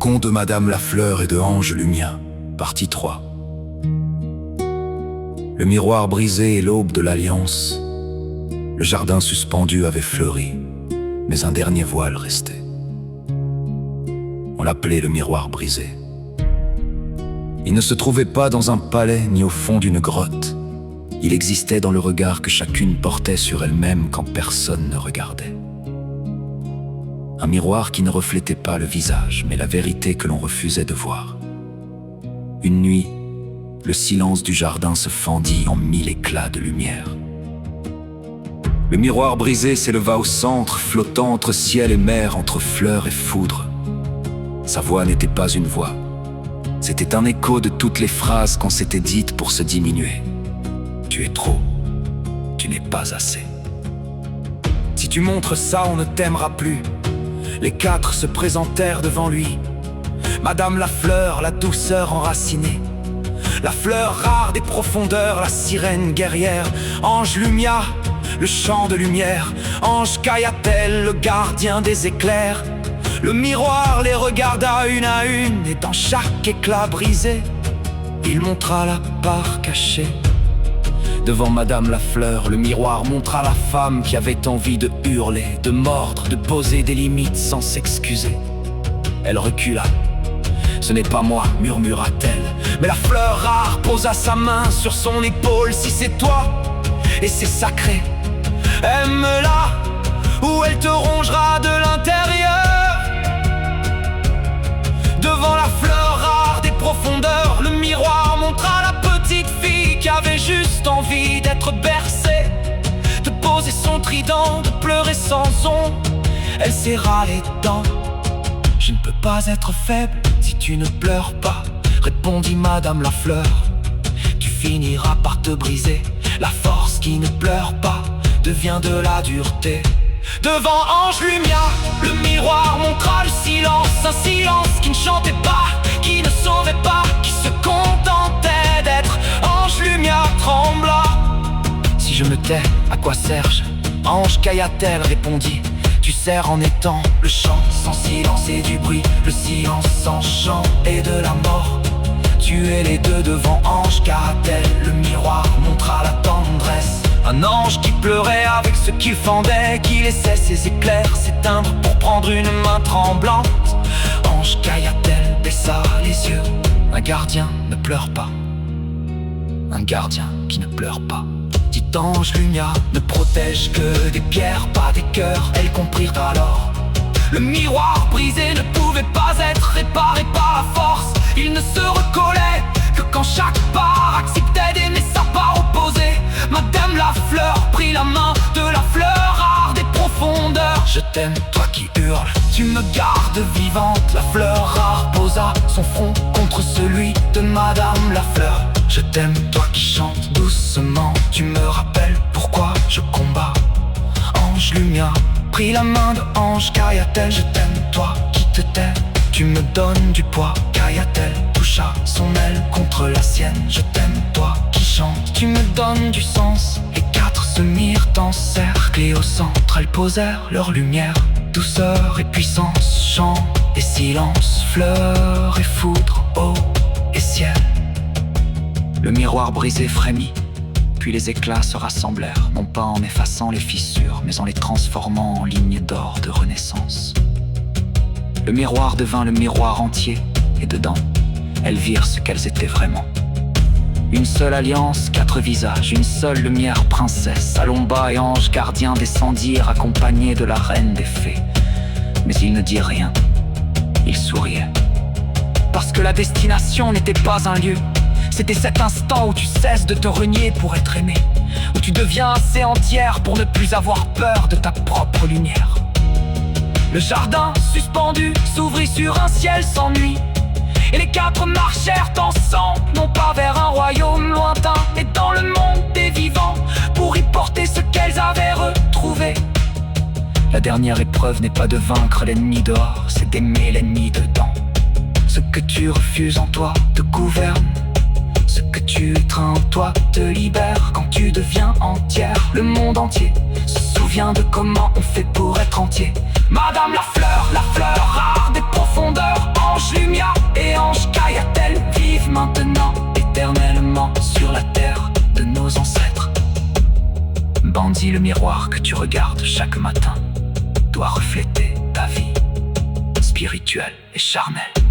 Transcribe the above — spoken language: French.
conte de Madame Lafleur et de Ange Lumia, partie 3. Le miroir brisé et l'aube de l'alliance. Le jardin suspendu avait fleuri, mais un dernier voile restait. On l'appelait le miroir brisé. Il ne se trouvait pas dans un palais ni au fond d'une grotte. Il existait dans le regard que chacune portait sur elle-même quand personne ne regardait. Un miroir qui ne reflétait pas le visage, mais la vérité que l'on refusait de voir. Une nuit, le silence du jardin se fendit en 1000 éclats de lumière. Le miroir brisé s'éleva au centre, flottant entre ciel et mer, entre fleurs et foudre. Sa voix n'était pas une voix. C'était un écho de toutes les phrases qu'on s'était dites pour se diminuer. Tu es trop. Tu n'es pas assez. Si tu montres ça, on ne t'aimera plus. Les quatre se présentèrent devant lui. Madame Lafleur, la douceur enracinée, la fleur rare des profondeurs, la sirène guerrière, Ange Lumia, le champ de lumière, Ange Kayatel, le gardien des éclairs. Le miroir les regarda une à une, et dans chaque éclat brisé, il montra la part cachée. Devant Madame Lafleur, le miroir montra la femme qui avait envie de hurler, de mordre, de poser des limites sans s'excuser. Elle recula. Ce n'est pas moi, murmura-t-elle, mais la fleur rare posa sa main sur son épaule. Si c'est toi, et c'est sacré, aime-la, ou elle te rongera de l'intérieur. Devant la fleur rare des profondeurs, le miroir montra la petite fille qui avait juste envie d'être bercée, de poser son trident, de pleurer sans ombre. Elle serra les dents. Je ne peux pas être faible si tu ne pleures pas, répondit Madame Lafleur. Tu finiras par te briser. La force qui ne pleure pas devient de la dureté. Devant Ange Lumia, le miroir montra le silence, un silence qui ne chantait pas, qui ne sauvait pas, qui se contentait d'être. Ange Lumia trembla. Si je me tais, à quoi sers-je? Ange Kayatel répondit. Tu sers en étant le chant sans silence et du bruit, le silence sans chant et de la mort. Tu es les deux devant Ange Kayatel, le miroir montra la tendresse. Un ange qui pleurait avec ce qu'il fendait, qui laissait ses éclairs s'éteindre pour prendre une main tremblante. Ange Kayatel baissa les yeux. Un gardien ne pleure pas. Un gardien qui ne pleure pas. Dit Ange Lumia, ne protège que des pierres, pas des cœurs. Elles comprirent alors. Le miroir brisé ne pouvait pas être réparé par la force. Il ne se recollait que quand chaque part acceptait d'aimer sa part opposée. Madame Lafleur prit la main de la fleur rare des profondeurs. Je t'aime, toi qui hurles, tu me gardes vivante. La fleur rare posa son front contre celui de Madame Lafleur. Je t'aime, toi qui chantes doucement, tu me rappelles pourquoi je combats. Ange Lumia prit la main de Ange Kayatel. Je t'aime, toi qui te tais, tu me donnes du poids. Kayatel toucha son aile contre la sienne. Je t'aime, toi qui chantes, tu me donnes du sens. Les quatre se mirent en cercle et au centre elles posèrent leur lumière. Douceur et puissance, chant et silence, fleurs et foudre, eau et ciel. Le miroir brisé frémit, puis les éclats se rassemblèrent, non pas en effaçant les fissures, mais en les transformant en lignes d'or de renaissance. Le miroir devint le miroir entier, et dedans, elles virent ce qu'elles étaient vraiment. Une seule alliance, quatre visages, une seule lumière princesse. Salomba et Ange gardien descendirent accompagnés de la reine des fées. Mais ils ne dirent rien, ils souriaient. Parce que la destination n'était pas un lieu. C'était cet instant où tu cesses de te renier pour être aimé, où tu deviens assez entière pour ne plus avoir peur de ta propre lumière. Le jardin suspendu s'ouvrit sur un ciel sans nuit, et les quatre marchèrent ensemble, non pas vers un royaume lointain, mais dans le monde des vivants, pour y porter ce qu'elles avaient retrouvé. La dernière épreuve n'est pas de vaincre l'ennemi dehors, c'est d'aimer l'ennemi dedans. Ce que tu refuses en toi te gouverne. Ce que tu étreins en toi te libère. Quand tu deviens entière, le monde entier se souvient de comment on fait pour être entier. Madame Lafleur, la fleur rare des profondeurs, Ange grandi, le miroir que tu regardes chaque matin doit refléter ta vie spirituelle et charnelle.